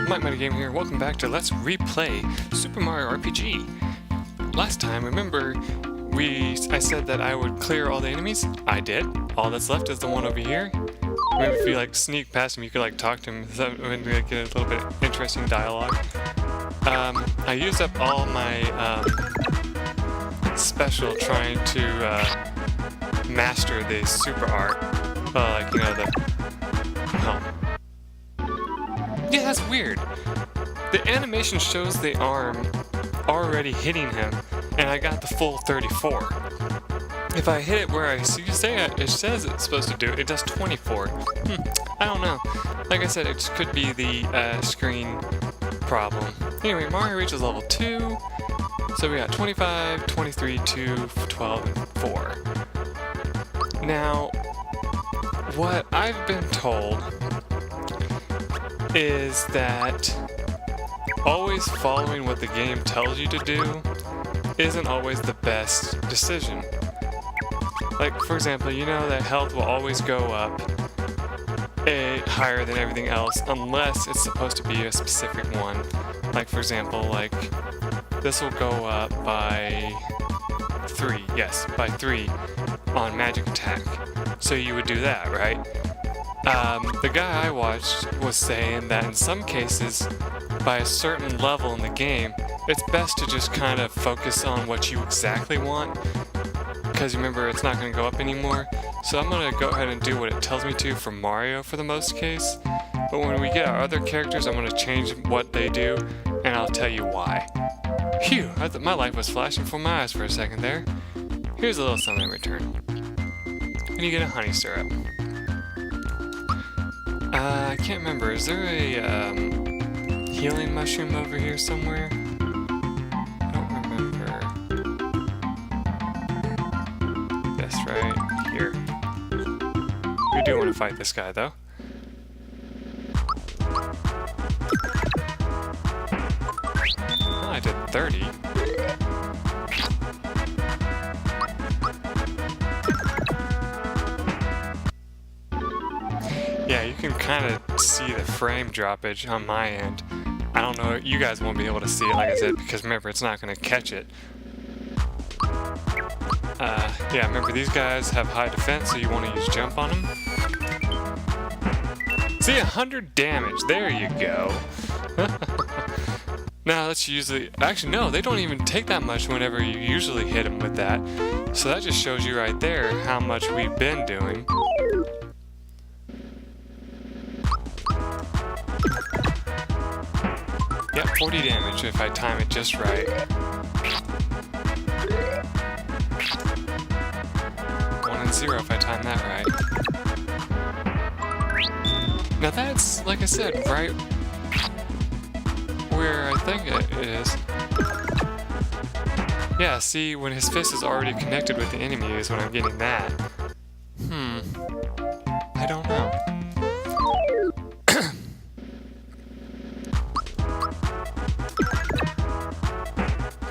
MikeMoneyGMR here. Welcome back to Let's Replay Super Mario RPG. Last time, remember, I said that I would clear all the enemies? I did. All that's left is the one over here. Maybe if you sneak past him, you could talk to him. That would get a little bit interesting dialogue. I used up all my special trying to master the super art. Yeah, that's weird. The animation shows the arm already hitting him, and I got the full 34. If I hit it where it says it's supposed to do, it does 24. I don't know. Like I said, it just could be the screen problem. Anyway, Mario reaches level 2, so we got 25, 23, 2, 12, and 4. Now, what I've been told is that always following what the game tells you to do isn't always the best decision. Like, for example, you know that health will always go up higher than everything else unless it's supposed to be a specific one. Like, for example, this will go up by 3, yes, by 3 on magic attack. So you would do that, right? The guy I watched was saying that in some cases, by a certain level in the game, it's best to just kind of focus on what you exactly want, because remember, it's not going to go up anymore. So I'm going to go ahead and do what it tells me to for Mario for the most case, but when we get our other characters, I'm going to change what they do, and I'll tell you why. Phew, I thought my life was flashing before my eyes for a second there. Here's a little something in return. And you get a honey syrup. I can't remember, is there a healing mushroom over here somewhere? I don't remember. Yes, right here. We do want to fight this guy, though. Oh, I did 30. Yeah, you can kind of see the frame droppage on my end. I don't know, you guys won't be able to see it, like I said, because remember, it's not going to catch it. Yeah, remember, these guys have high defense, so you want to use jump on them. See, 100 damage, there you go. Now, that's usually... Actually, no, they don't even take that much whenever you usually hit them with that. So that just shows you right there how much we've been doing. Yep, 40 damage if I time it just right. 1 and 0 if I time that right. Now that's, like I said, right where I think it is. Yeah, see, when his fist is already connected with the enemy is when I'm getting that. I don't know.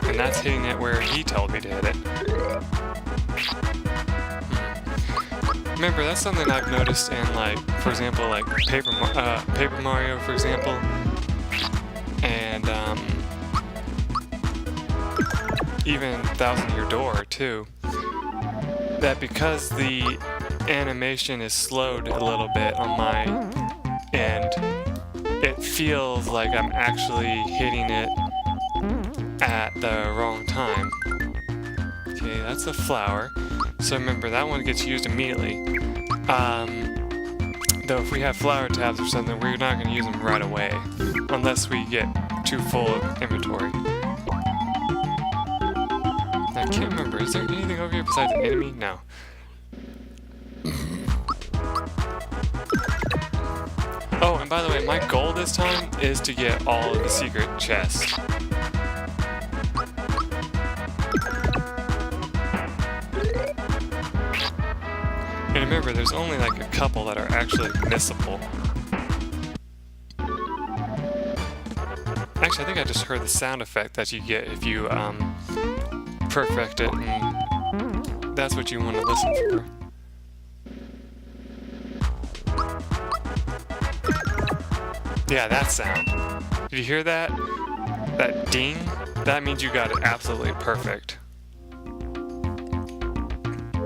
And that's hitting it where he told me to hit it. Remember, that's something I've noticed in, for example, Paper Mario, for example, and even Thousand Year Door too. That because the animation is slowed a little bit on my end, it feels like I'm actually hitting it at the wrong time. Okay, that's a flower. So remember, that one gets used immediately. Though if we have flower tabs or something, we're not going to use them right away. Unless we get too full of inventory. I can't remember, is there anything over here besides an enemy? No. Oh, and by the way, my goal this time is to get all of the secret chests. And remember, there's only a couple that are actually missable. Actually, I think I just heard the sound effect that you get if you perfect it, and that's what you want to listen for. Yeah, that sound. Did you hear that? That ding? That means you got it absolutely perfect.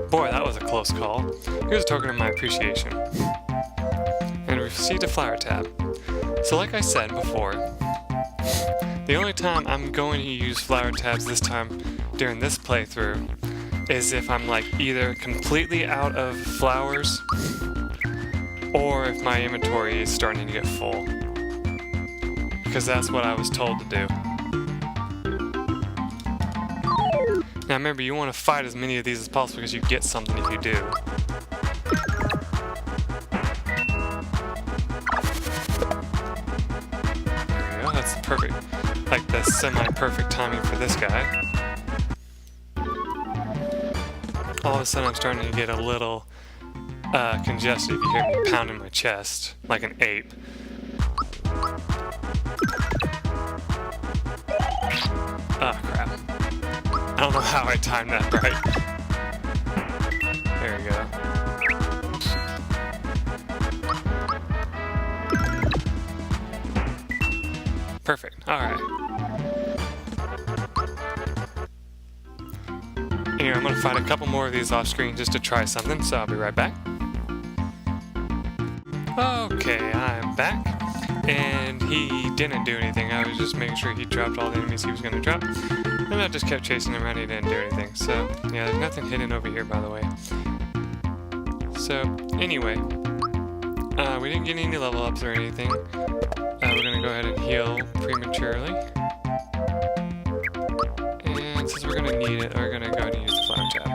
Boy, that was a close call. Here's a token of my appreciation. And we received a flower tab. So like I said before, the only time I'm going to use flower tabs this time during this playthrough is if I'm like either completely out of flowers or if my inventory is starting to get full. Because that's what I was told to do. Now remember, you want to fight as many of these as possible because you get something if you do. There we go, that's perfect. Like the semi-perfect timing for this guy. All of a sudden I'm starting to get a little congested if you hear me pounding my chest like an ape. Oh crap. I don't know how I timed that right. There we go. Perfect. Alright. Anyway, I'm going to fight a couple more of these off screen just to try something, so I'll be right back. Okay, I'm back. And he didn't do anything. I was just making sure he dropped all the enemies he was going to drop. And I just kept chasing him around, he didn't do anything. So, yeah, there's nothing hidden over here, by the way. So, anyway. We didn't get any level ups or anything. We're going to go ahead and heal prematurely. And since we're going to need it, we're going to go ahead and use the flower tab.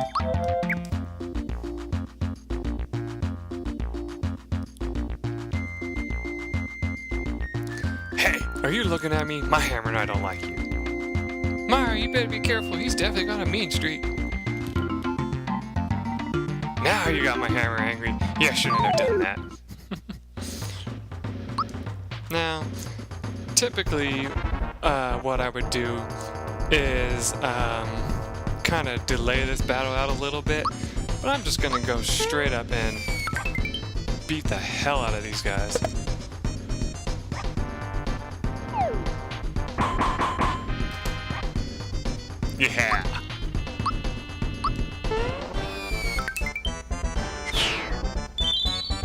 Hey, are you looking at me? My hammer and I don't like you. Mario, you better be careful. He's definitely got a mean streak. Now you got my hammer angry. Yeah, I shouldn't have done that. Now, typically, what I would do is kind of delay this battle out a little bit, but I'm just gonna go straight up and beat the hell out of these guys. Yeah.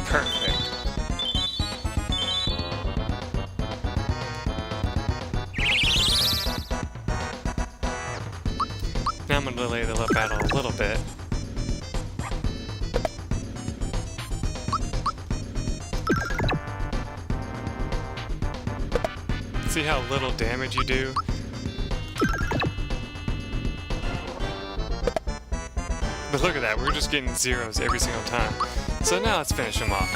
Perfect. Now I'm going to delay the battle a little bit. See how little damage you do? But look at that, we're just getting zeros every single time. So now let's finish him off.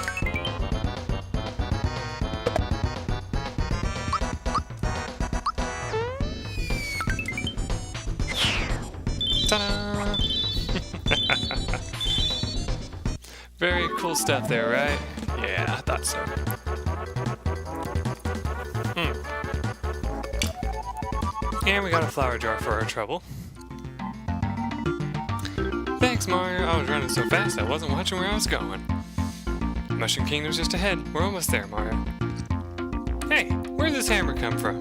Ta-da! Very cool stuff there, right? Yeah, I thought so. And we got a flower jar for our trouble. Thanks, Mario. I was running so fast I wasn't watching where I was going. Mushroom Kingdom's just ahead. We're almost there, Mario. Hey, where'd this hammer come from?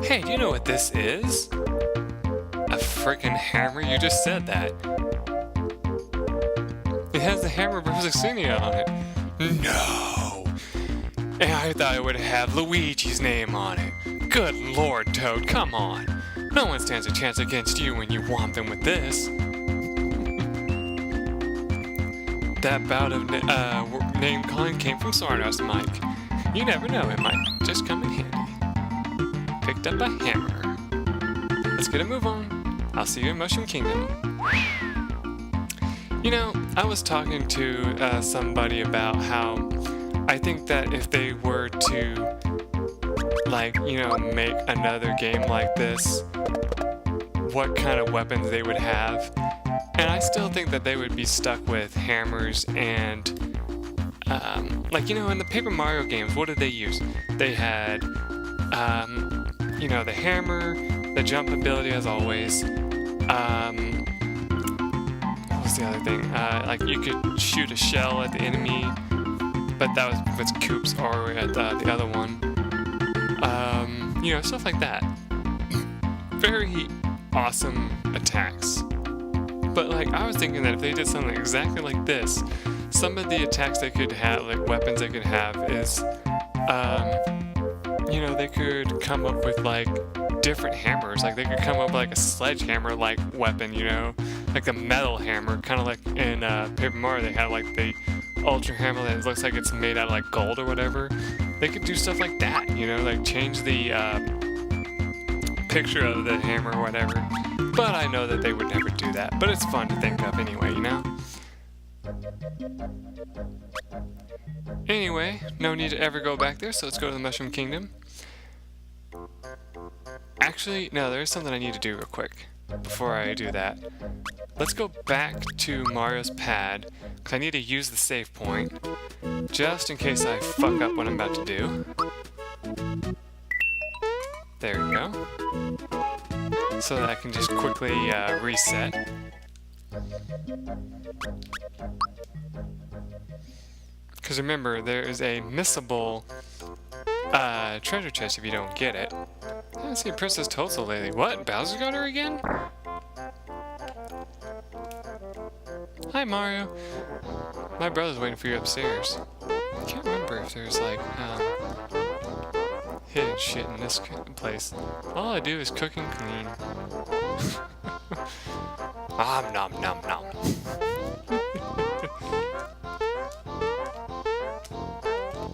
Hey, do you know what this is? A frickin' hammer? You just said that. It has the hammer Bros. Xenia on it. No! And I thought it would have Luigi's name on it. Good Lord, Toad, come on. No one stands a chance against you when you whomp them with this. That bout of name calling came from Stardust, Mike. You never know, it might just come in handy. Picked up a hammer. Let's get a move on. I'll see you in Mushroom Kingdom. You know, I was talking to somebody about how I think that if they were to, like, you know, make another game like this, what kind of weapons they would have. And I still think that they would be stuck with hammers and, like, you know, in the Paper Mario games, what did they use? They had, you know, the hammer, the jump ability as always, what was the other thing? Like, you could shoot a shell at the enemy, but that was with Koops or at the other one. You know, stuff like that. Very awesome attacks. But like, I was thinking that if they did something exactly like this, some of the attacks they could have, like weapons they could have, is, you know, they could come up with like different hammers. Like they could come up with like a sledgehammer-like weapon, you know, like a metal hammer, kind of like in Paper Mario. They have like the ultra hammer that looks like it's made out of like gold or whatever. They could do stuff like that, you know, like change the picture of the hammer or whatever. But I know that they would never do that. But it's fun to think of anyway, you know? Anyway, no need to ever go back there, so let's go to the Mushroom Kingdom. Actually, no, there is something I need to do real quick before I do that. Let's go back to Mario's pad, because I need to use the save point, just in case I fuck up what I'm about to do. There we go. So that I can just quickly reset. Because remember, there is a missable treasure chest if you don't get it. I haven't seen Princess Toadstool lately. What? Bowser got her again? Hi, Mario. My brother's waiting for you upstairs. I can't remember if there's like hidden shit in this place. All I do is cook and clean. Nom nom nom.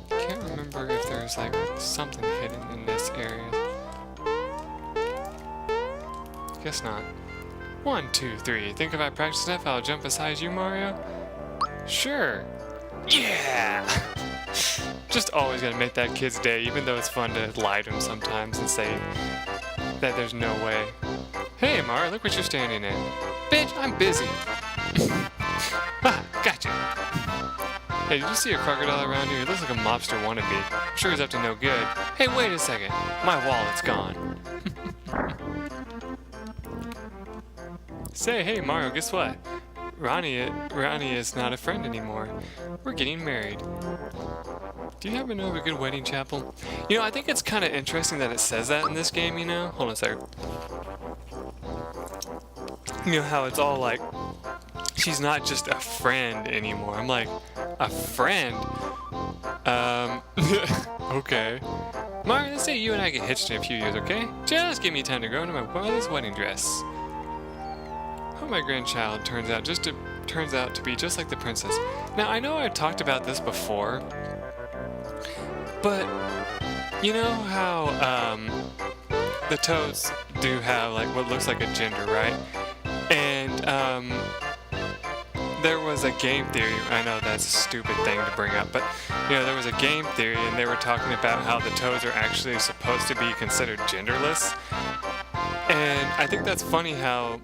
Can't remember if there's like something hidden in this area. Guess not. 1, 2, 3. Think if I practice enough, I'll jump as high as you, Mario? Sure. Yeah! Just always gonna make that kid's day, even though it's fun to lie to him sometimes and say that there's no way. Hey, Mario, look what you're standing in. Bitch, I'm busy. Ah, gotcha. Hey, did you see a crocodile around here? He looks like a mobster wannabe. I'm sure he's up to no good. Hey, wait a second. My wallet's gone. Say, hey Mario, guess what? Ronnie is not a friend anymore. We're getting married. Do you happen to know of a good wedding chapel? You know, I think it's kind of interesting that it says that in this game, you know? Hold on a second. You know how it's all like, she's not just a friend anymore. I'm like, a friend? Okay. Mario, let's say you and I get hitched in a few years, okay? Just give me time to grow into my brother's wedding dress. Hope my grandchild turns out to be just like the princess. Now, I know I've talked about this before, but you know how the Toads do have like what looks like a gender, right? And there was a game theory. I know that's a stupid thing to bring up, but you know, there was a game theory, and they were talking about how the Toads are actually supposed to be considered genderless. And I think that's funny how,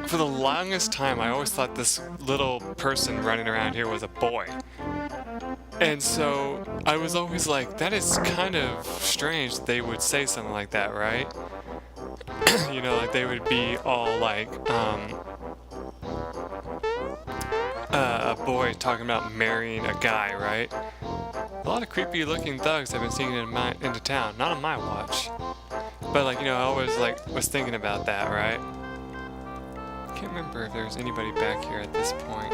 for the longest time, I always thought this little person running around here was a boy. And so I was always like, that is kind of strange that they would say something like that, right? You know, like they would be all like, a boy talking about marrying a guy, right? A lot of creepy looking thugs have been sneaking into town, not on my watch. But like, you know, I always like was thinking about that, right? I can't remember if there's anybody back here at this point.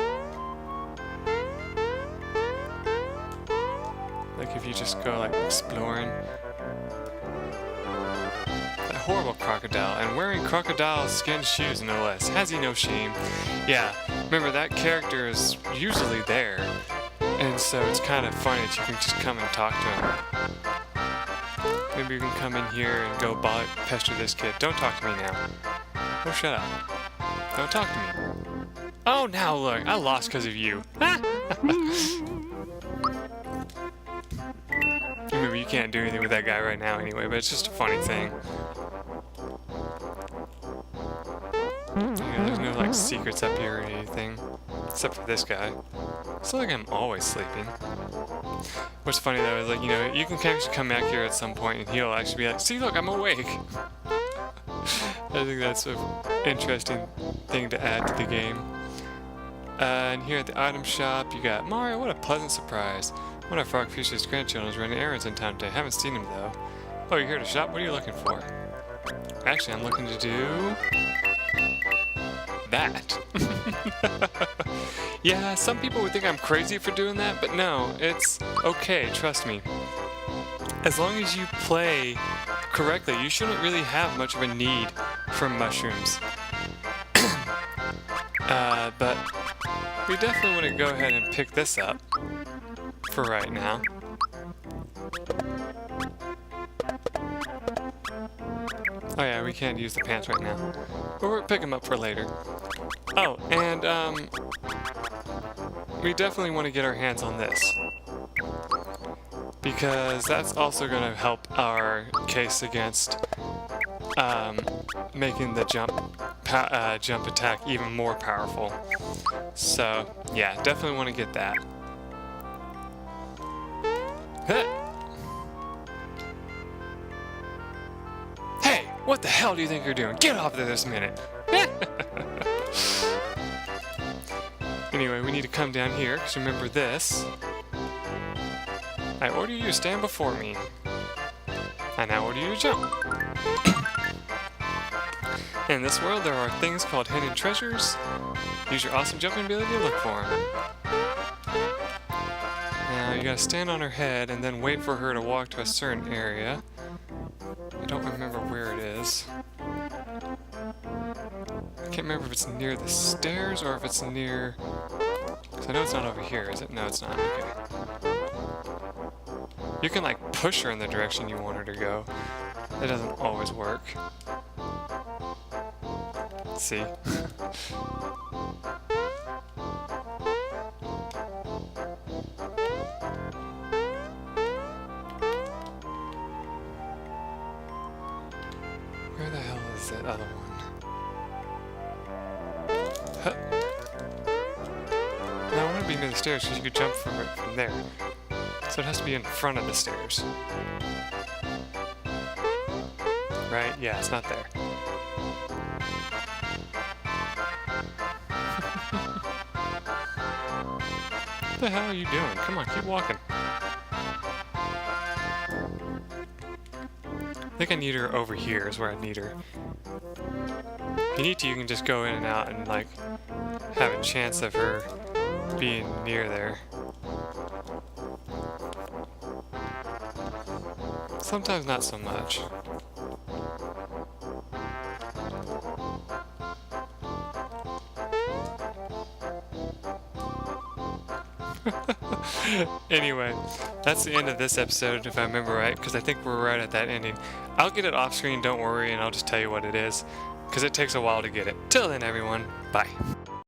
Like if you just go like exploring. That horrible crocodile, and wearing crocodile skin shoes no less. Has he no shame? Yeah, remember that character is usually there. And so it's kind of funny that you can just come and talk to him. Maybe you can come in here and go pester this kid. Don't talk to me now. Oh, shut up. Don't talk to me. Oh, now look, I lost because of you. Remember, you can't do anything with that guy right now anyway, but it's just a funny thing. You know, there's no like secrets up here or anything, except for this guy. It's like I'm always sleeping. What's funny though is like, you know, you can actually come back here at some point and he'll actually be like, see, look, I'm awake. I think that's an interesting thing to add to the game. And here at the item shop, you got Mario. What a pleasant surprise. One of Frogfish's grandchildren is running errands in town today. Haven't seen him though. Oh, you're here to shop? What are you looking for? Actually, I'm looking to do that. Yeah, some people would think I'm crazy for doing that, but no, it's okay, trust me. As long as you play correctly, you shouldn't really have much of a need for mushrooms. But we definitely want to go ahead and pick this up for right now. Oh yeah, we can't use the pants right now, but we'll pick them up for later. Oh, and we definitely want to get our hands on this, because that's also going to help our case against making the jump attack even more powerful. So yeah, definitely want to get that. Hey, what the hell do you think you're doing? Get off there this minute. Anyway, we need to come down here, because remember this. I order you to stand before me. I now order you to jump. In this world, there are things called hidden treasures. Use your awesome jumping ability to look for them. Now, you gotta stand on her head and then wait for her to walk to a certain area. I don't remember where it is. I can't remember if it's near the stairs or if it's near... Because I know it's not over here, is it? No, it's not. Okay. You can, like, push her in the direction you want her to go. It doesn't always work. Let's see. Where the hell is that other one? Huh. No, I want to be near the stairs because you could jump from there. So it has to be in front of the stairs. Right? Yeah, it's not there. What the hell are you doing? Come on, keep walking. I think I need her over here is where I need her. If you need to, you can just go in and out and, like, have a chance of her being near there. Sometimes not so much. Anyway, that's the end of this episode, if I remember right, because I think we're right at that ending. I'll get it off screen, don't worry, and I'll just tell you what it is, because it takes a while to get it. Till then, everyone, bye.